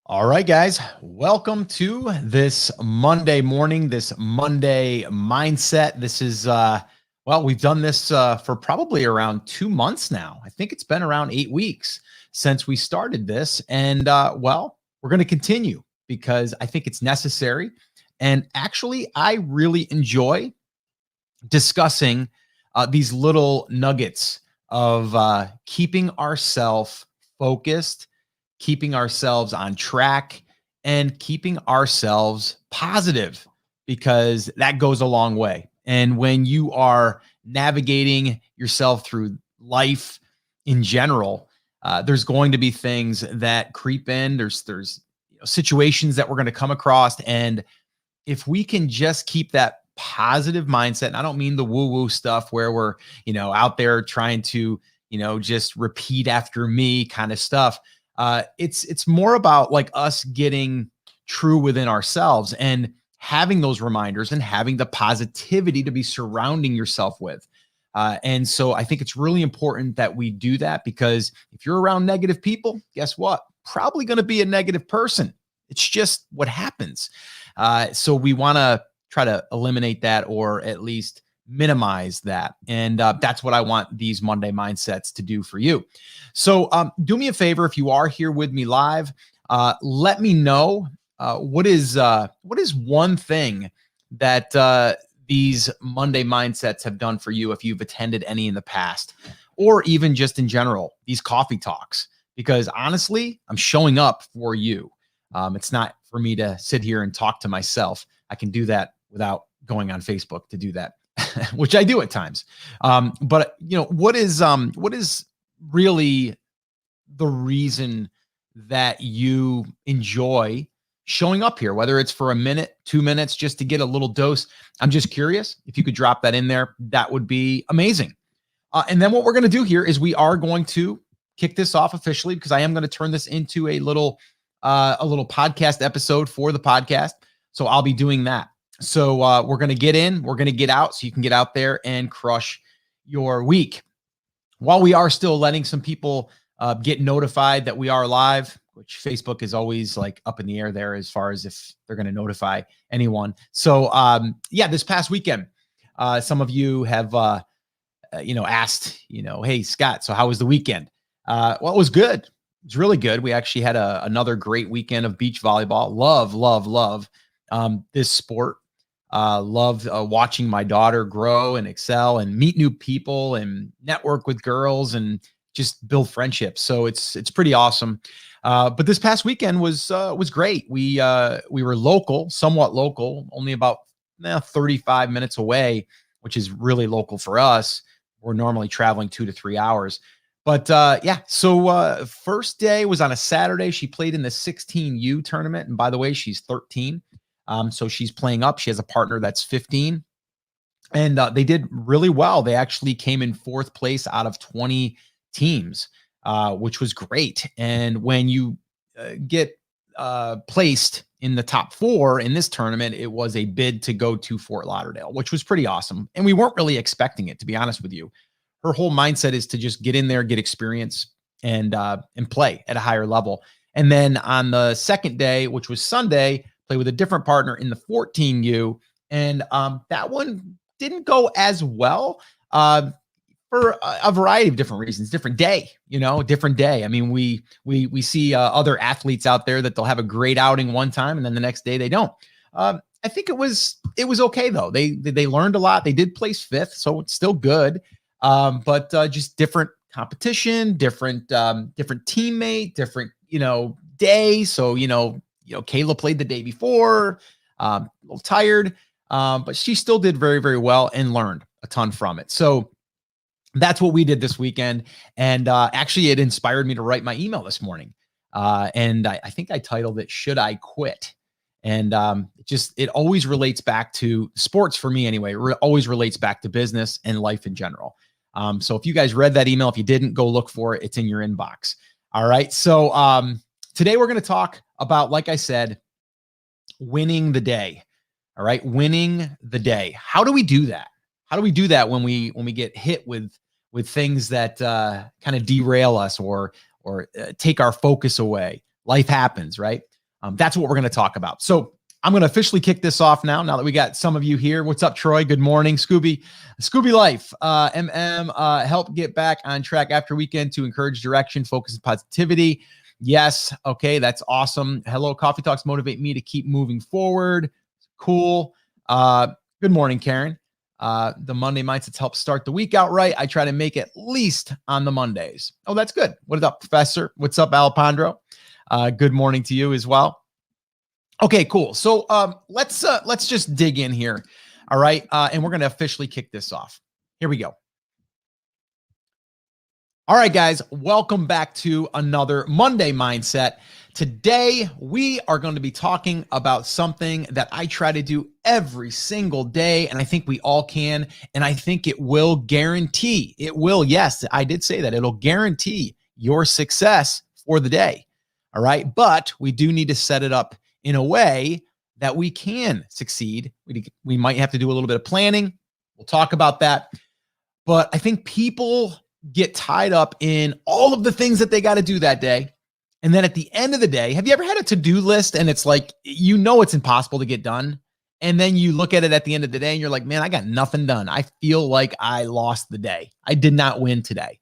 All right, guys, welcome to this Monday morning, this Monday mindset. This is, we've done this for probably around 2 months now. I think it's been around 8 weeks since we started this. And, we're going to continue because I think it's necessary. And actually, I really enjoy discussing these little nuggets of keeping ourselves focused, keeping ourselves on track, and keeping ourselves positive because that goes a long way. And when you are navigating yourself through life in general, there's going to be things that creep in. There's situations that we're going to come across, and if we can just keep that positive mindset, and I don't mean the woo-woo stuff where we're, out there trying to, just repeat after me kind of stuff. It's more about like us getting true within ourselves and having those reminders and having the positivity to be surrounding yourself with. And so I think it's really important that we do that because if you're around negative people, guess what? Probably going to be a negative person. It's just what happens. So we want to try to eliminate that or at least minimize that. And that's what I want these Monday mindsets to do for you. So do me a favor. If you are here with me live, let me know what is one thing that these Monday mindsets have done for you if you've attended any in the past, or even just in general, these coffee talks, because honestly, I'm showing up for you. It's not for me to sit here and talk to myself. I can do that without going on Facebook to do that, which I do at times. But what is really the reason that you enjoy showing up here, whether it's for a minute, 2 minutes, just to get a little dose? I'm just curious. If you could drop that in there, that would be amazing. And then what we're going to do here is we are going to kick this off officially because I am going to turn this into a little podcast episode for the podcast. So I'll be doing that. So we're going to get in, we're going to get out so you can get out there and crush your week. While we are still letting some people get notified that we are live, which Facebook is always like up in the air there as far as if they're going to notify anyone. So this past weekend, some of you have, asked, hey, Scott, so how was the weekend? Well, it was good. It's really good. We actually had another great weekend of beach volleyball. Love this sport. Love watching my daughter grow and excel and meet new people and network with girls and just build friendships. So it's pretty awesome. But this past weekend was great. We were somewhat local, only about 35 minutes away, which is really local for us. We're normally traveling 2 to 3 hours. But so first day was on a Saturday. She played in the 16U tournament. And by the way, she's 13. So she's playing up. She has a partner that's 15. And they did really well. They actually came in 4th place out of 20 teams, which was great. And when you get placed in the top 4 in this tournament, it was a bid to go to Fort Lauderdale, which was pretty awesome. And we weren't really expecting it, to be honest with you. Her whole mindset is to just get in there, get experience, and play at a higher level. And then on the second day, which was Sunday, play with a different partner in the 14U, and that one didn't go as well for a variety of different reasons. Different day. I mean, we see other athletes out there that they'll have a great outing one time, and then the next day they don't. I think it was okay though. They learned a lot. They did place 5th, so it's still good. But just different competition, different teammate, different, day. So, Kayla played the day before, a little tired, but she still did very, very well and learned a ton from it. So that's what we did this weekend. And actually it inspired me to write my email this morning. And I think I titled it, "Should I Quit?" And it always relates back to sports for me anyway. It always relates back to business and life in general. So if you guys read that email, if you didn't, go look for it. It's in your inbox. All right. So today we're going to talk about, like I said, winning the day. All right. Winning the day. How do we do that? How do we do that when we get hit with things that kind of derail us or take our focus away? Life happens, right? That's what we're going to talk about. So I'm going to officially kick this off now that we got some of you here. What's up, Troy? Good morning. Scooby Life, help get back on track after weekend to encourage direction, focus, and positivity. Yes. Okay. That's awesome. Hello. Coffee Talks motivate me to keep moving forward. Cool. Good morning, Karen. The Monday Mindsets help start the week out right. I try to make it at least on the Mondays. Oh, that's good. What up, Professor? What's up, Alejandro? Good morning to you as well. Okay, cool. So let's just dig in here. All right. And we're going to officially kick this off. Here we go. All right, guys, welcome back to another Monday Mindset. Today, we are going to be talking about something that I try to do every single day, and I think we all can, and I think it will guarantee, yes, I did say that, it'll guarantee your success for the day. All right, but we do need to set it up in a way that we can succeed. We might have to do a little bit of planning. We'll talk about that. But I think people get tied up in all of the things that they got to do that day. And then at the end of the day, have you ever had a to-do list and it's like, you know, it's impossible to get done. And then you look at it at the end of the day and you're like, man, I got nothing done. I feel like I lost the day. I did not win today.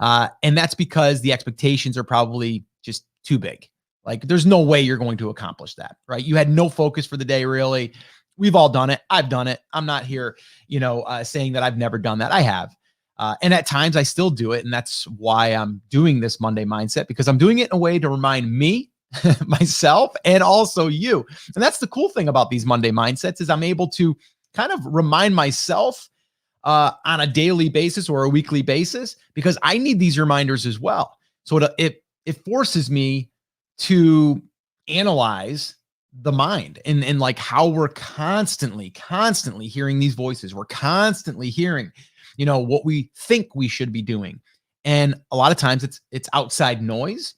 And that's because the expectations are probably just too big. Like there's no way you're going to accomplish that, right? You had no focus for the day, really. We've all done it. I've done it. I'm not here, saying that I've never done that. I have. And at times I still do it. And that's why I'm doing this Monday Mindset, because I'm doing it in a way to remind me, myself, and also you. And that's the cool thing about these Monday Mindsets is I'm able to kind of remind myself on a daily basis or a weekly basis, because I need these reminders as well. So it forces me to analyze the mind and like how we're constantly hearing these voices. We're constantly hearing, what we think we should be doing. And a lot of times it's outside noise,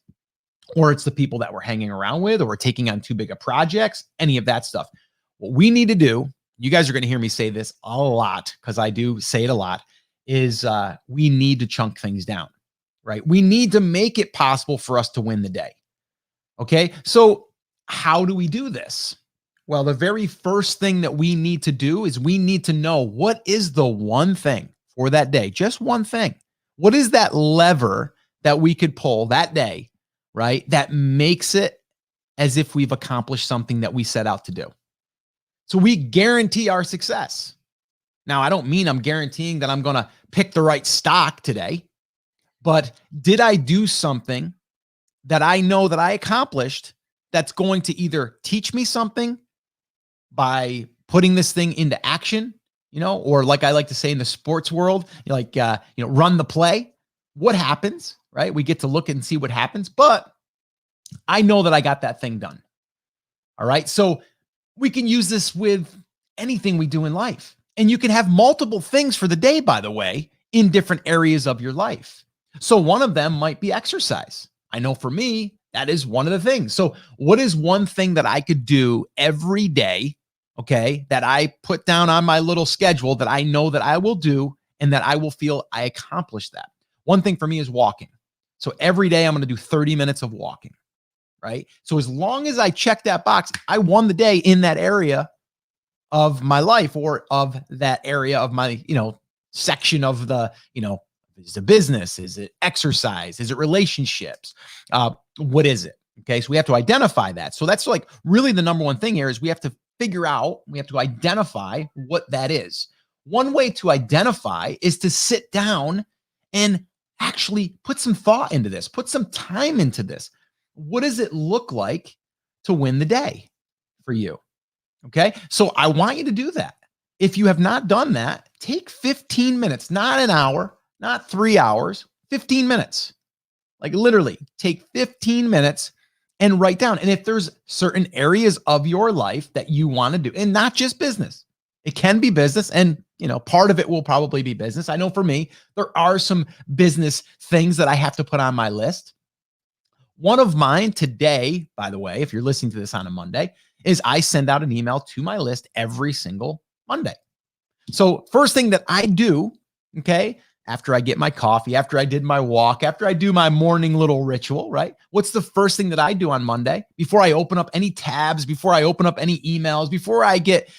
or it's the people that we're hanging around with, or we're taking on too big of projects, any of that stuff. What we need to do, you guys are going to hear me say this a lot because I do say it a lot, is we need to chunk things down, right? We need to make it possible for us to win the day. Okay. So how do we do this? Well, the very first thing that we need to do is we need to know what is the one thing for that day, just one thing. What is that lever that we could pull that day, right? That makes it as if we've accomplished something that we set out to do. So we guarantee our success. Now, I don't mean I'm guaranteeing that I'm going to pick the right stock today, but did I do something that I know that I accomplished that's going to either teach me something by putting this thing into action, or like I like to say in the sports world, run the play. What happens, right? We get to look and see what happens, but I know that I got that thing done. All right. So we can use this with anything we do in life. And you can have multiple things for the day, by the way, in different areas of your life. So one of them might be exercise. I know for me, that is one of the things. So what is one thing that I could do every day, okay, that I put down on my little schedule that I know that I will do and that I will feel I accomplished that? One thing for me is walking. So every day I'm going to do 30 minutes of walking, right? So as long as I check that box, I won the day in that area of my life, or of that area of my, section of the, is it business? Is it exercise? Is it relationships? What is it? Okay. So we have to identify that. So that's like really the number one thing here is we have to identify what that is. One way to identify is to sit down and actually put some thought into this, put some time into this. What does it look like to win the day for you? Okay. So I want you to do that. If you have not done that, take 15 minutes, not an hour, not 3 hours, 15 minutes. Like literally take 15 minutes and write down. And if there's certain areas of your life that you want to do, and not just business, it can be business, and part of it will probably be business. I know for me, there are some business things that I have to put on my list. One of mine today, by the way, if you're listening to this on a Monday, is I send out an email to my list every single Monday. So first thing that I do, okay, after I get my coffee, after I did my walk, after I do my morning little ritual, right? What's the first thing that I do on Monday before I open up any tabs, before I open up any emails, before I get,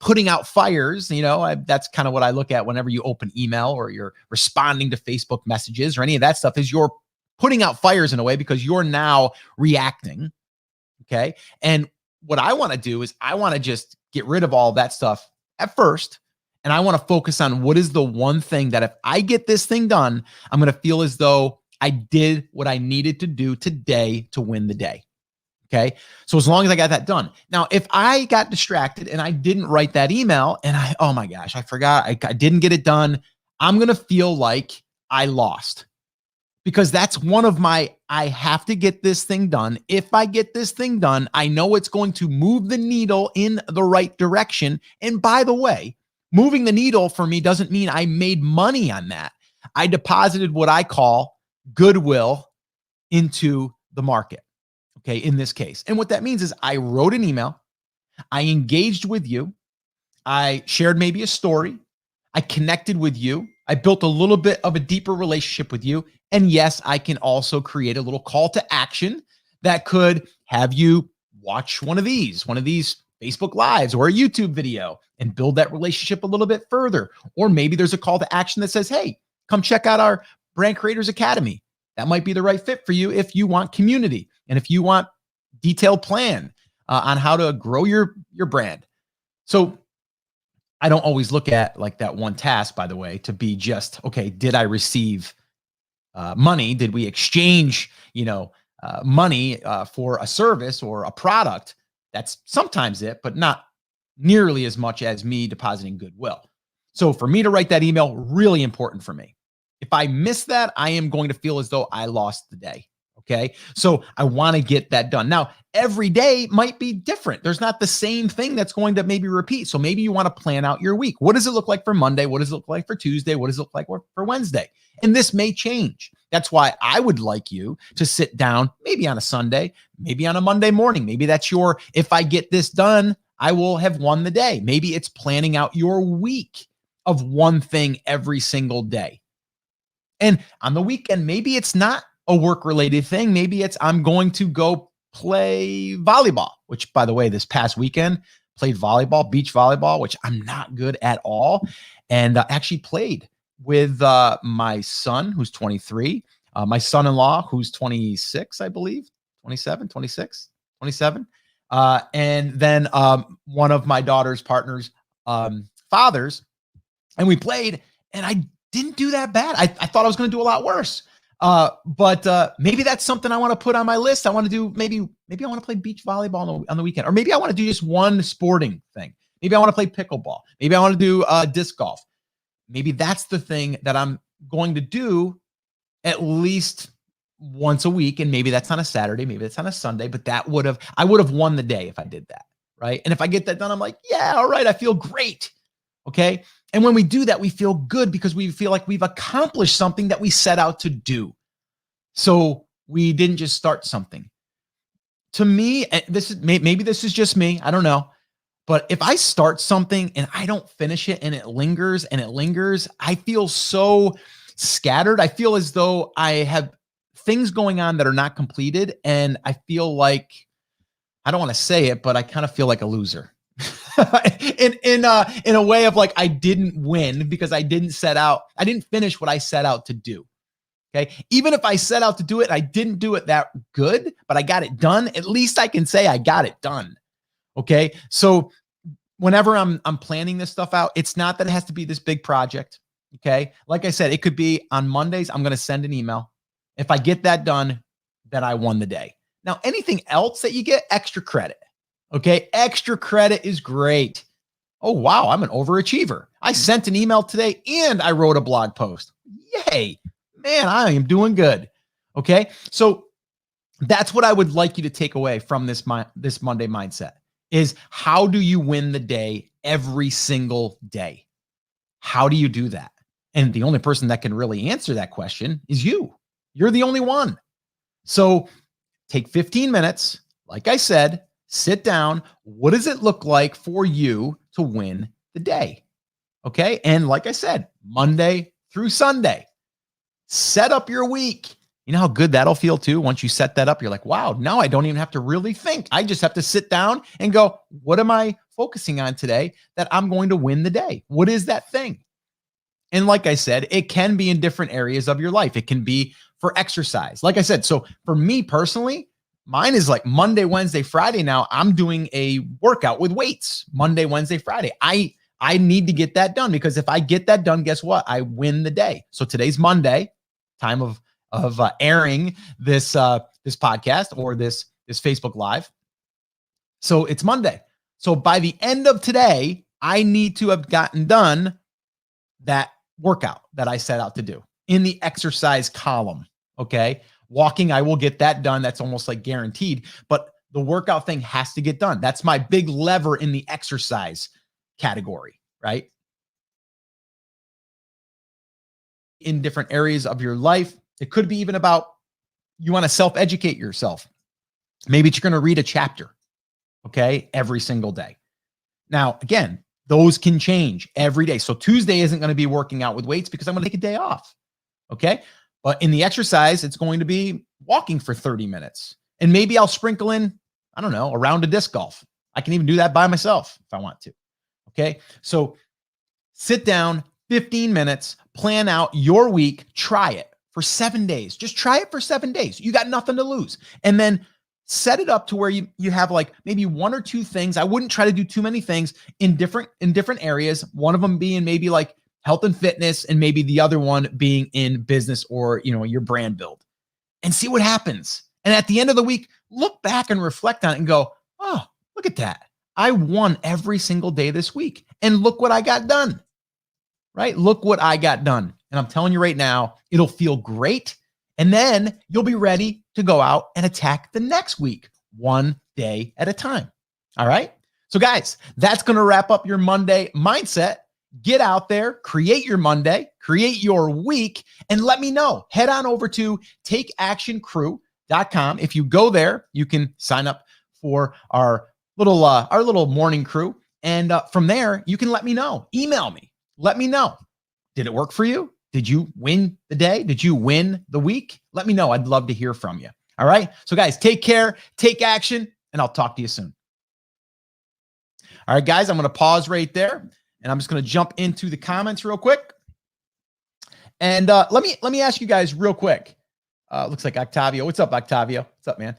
putting out fires? That's kind of what I look at whenever you open email or you're responding to Facebook messages or any of that stuff, is you're putting out fires in a way because you're now reacting. Okay. And what I want to do is I want to just get rid of all that stuff at first. And I want to focus on what is the one thing that if I get this thing done, I'm going to feel as though I did what I needed to do today to win the day. Okay. So as long as I got that done. Now, if I got distracted and I didn't write that email and oh my gosh, I forgot, I didn't get it done, I'm going to feel like I lost. Because that's one of my, I have to get this thing done. If I get this thing done, I know it's going to move the needle in the right direction. And by the way, moving the needle for me doesn't mean I made money on that. I deposited what I call goodwill into the market, okay, in this case. And what that means is I wrote an email, I engaged with you, I shared maybe a story, I connected with you, I built a little bit of a deeper relationship with you. And yes, I can also create a little call to action that could have you watch one of these Facebook Lives or a YouTube video and build that relationship a little bit further. Or maybe there's a call to action that says, hey, come check out our Brand Creators Academy. That might be the right fit for you if you want community and if you want detailed plan on how to grow your brand. So I don't always look at like that one task, by the way, to be just, okay, did I receive money? Did we exchange, money for a service or a product? That's sometimes it, but not nearly as much as me depositing goodwill. So for me to write that email, really important for me. If I miss that, I am going to feel as though I lost the day. Okay. So I want to get that done. Now, every day might be different. There's not the same thing that's going to maybe repeat. So maybe you want to plan out your week. What does it look like for Monday? What does it look like for Tuesday? What does it look like for Wednesday? And this may change. That's why I would like you to sit down, maybe on a Sunday, maybe on a Monday morning. Maybe that's your, if I get this done, I will have won the day. Maybe it's planning out your week of one thing every single day. And on the weekend, maybe it's not a work-related thing. Maybe it's I'm going to go play volleyball, which, by the way, this past weekend played volleyball, beach volleyball, which I'm not good at all. And actually played with my son, who's 23, my son-in-law, who's 26, I believe, 27, 26, 27. And then one of my daughter's partners, fathers, and we played, and I didn't do that bad. I thought I was going to do a lot worse. But maybe that's something I want to put on my list. I want to do, maybe I want to play beach volleyball on the weekend, or maybe I want to do just one sporting thing. Maybe I want to play pickleball. Maybe I want to do disc golf. Maybe that's the thing that I'm going to do at least once a week. And maybe that's on a Saturday, maybe that's on a Sunday, but I would have won the day if I did that. Right. And if I get that done, I'm like, yeah, all right, I feel great. Okay. And when we do that, we feel good because we feel like we've accomplished something that we set out to do. So we didn't just start something. To me, maybe this is just me, I don't know. But if I start something and I don't finish it and it lingers, I feel so scattered. I feel as though I have things going on that are not completed. And I feel like, I don't want to say it, but I kind of feel like a loser. in a way of like, I didn't win because I didn't finish what I set out to do. Okay. Even if I set out to do it, I didn't do it that good, but I got it done. At least I can say I got it done. Okay. So whenever I'm planning this stuff out, it's not that it has to be this big project. Okay. Like I said, it could be on Mondays, I'm going to send an email. If I get that done, then I won the day. Now, anything else that you get, extra credit. Okay. Extra credit is great. Oh, wow. I'm an overachiever. I sent an email today and I wrote a blog post. Yay, man, I am doing good. Okay. So that's what I would like you to take away from this Monday mindset is, how do you win the day every single day? How do you do that? And the only person that can really answer that question is you. You're the only one. So take 15 minutes. Like I said, sit down. What does it look like for you to win the day? Okay. And like I said, Monday through Sunday. Set up your week. You know how good that'll feel too? Once you set that up, you're like, wow, now I don't even have to really think. I just have to sit down and go, what am I focusing on today that I'm going to win the day? What is that thing? And like I said, it can be in different areas of your life. It can be for exercise. Like I said, so for me personally, mine is like Monday, Wednesday, Friday. Now I'm doing a workout with weights Monday, Wednesday, Friday. I need to get that done because if I get that done, guess what? I win the day. So today's Monday, time of airing this this podcast or this Facebook Live. So it's Monday. So by the end of today, I need to have gotten done that workout that I set out to do in the exercise column. Okay. Walking, I will get that done. That's almost like guaranteed, but the workout thing has to get done. That's my big lever in the exercise category, right? In different areas of your life, it could be even about you want to self-educate yourself. Maybe you're going to read a chapter, okay, every single day. Now, again, those can change every day. So Tuesday isn't going to be working out with weights because I'm going to take a day off, okay? But in the exercise, it's going to be walking for 30 minutes. And maybe I'll sprinkle in, I don't know, a round of disc golf. I can even do that by myself if I want to, okay? So sit down, 15 minutes, plan out your week, try it for 7 days. Just try it for 7 days. You got nothing to lose. And then set it up to where you have like maybe one or two things. I wouldn't try to do too many things in different areas. One of them being maybe like health and fitness, and maybe the other one being in business or, you know, your brand build, and see what happens. And at the end of the week, look back and reflect on it and go, oh, look at that. I won every single day this week. And look what I got done, right? Look what I got done. And I'm telling you right now, it'll feel great. And then you'll be ready to go out and attack the next week, one day at a time. All right. So guys, that's going to wrap up your Monday mindset. Get out there, create your Monday, create your week, and let me know. Head on over to takeactioncrew.com. If you go there, you can sign up for our little morning crew. And from there, you can let me know. Email me. Let me know. Did it work for you? Did you win the day? Did you win the week? Let me know. I'd love to hear from you. All right. So guys, take care, take action, and I'll talk to you soon. All right, guys, I'm going to pause right there, and I'm just going to jump into the comments real quick. And let me ask you guys real quick. Looks like Octavio. What's up, Octavio? What's up, man?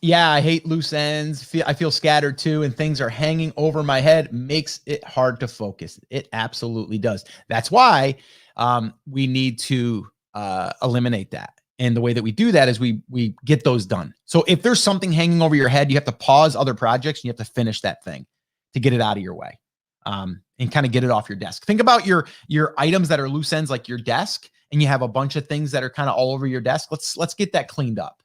Yeah, I hate loose ends. I feel scattered too, and things are hanging over my head. Makes it hard to focus. It absolutely does. That's why we need to eliminate that. And the way that we do that is we get those done. So if there's something hanging over your head, you have to pause other projects. And you have to finish that thing to get it out of your way, and kind of get it off your desk. Think about your items that are loose ends, like your desk, and you have a bunch of things that are kind of all over your desk. Let's get that cleaned up.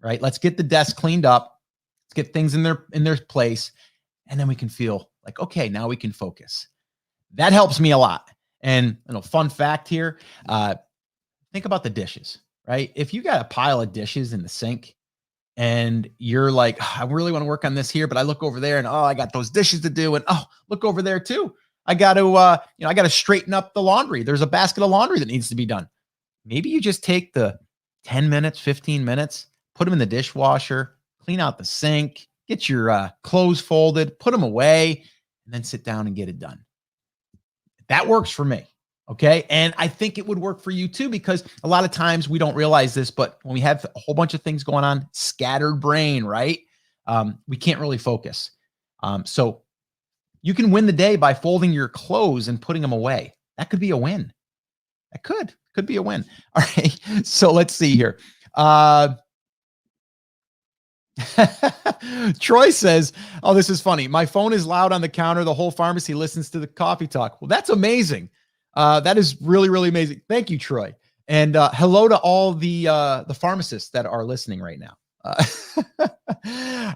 Right? Let's get the desk cleaned up. Let's get things in their place. And then we can feel like, okay, now we can focus. That helps me a lot. And fun fact here, think about the dishes, right? If you got a pile of dishes in the sink and you're like, oh, I really want to work on this here, but I look over there and, oh, I got those dishes to do. And, oh, look over there too. I got to, I got to straighten up the laundry. There's a basket of laundry that needs to be done. Maybe you just take the 10 minutes, 15 minutes, put them in the dishwasher, clean out the sink, get your clothes folded, put them away, and then sit down and get it done. That works for me, okay? And I think it would work for you too, because a lot of times we don't realize this, but when we have a whole bunch of things going on, scattered brain, right? We can't really focus. So you can win the day by folding your clothes and putting them away. That could be a win. That could be a win. All right, so let's see here. Troy says, oh, this is funny. My phone is loud on the counter. The whole pharmacy listens to the coffee talk. Well, that's amazing. That is really, really amazing. Thank you, Troy. And hello to all the pharmacists that are listening right now.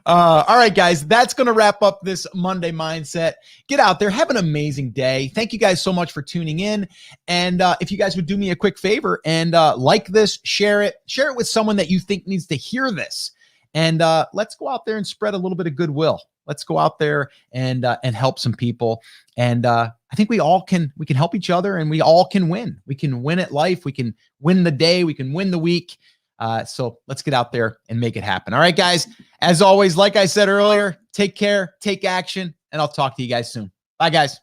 All right, guys, that's going to wrap up this Monday Mindset. Get out there. Have an amazing day. Thank you guys so much for tuning in. And if you guys would do me a quick favor and like this, share it with someone that you think needs to hear this. And let's go out there and spread a little bit of goodwill. Let's go out there and help some people. And I think we can help each other, and we all can win. We can win at life. We can win the day. We can win the week. So let's get out there and make it happen. All right, guys. As always, like I said earlier, take care, take action, and I'll talk to you guys soon. Bye, guys.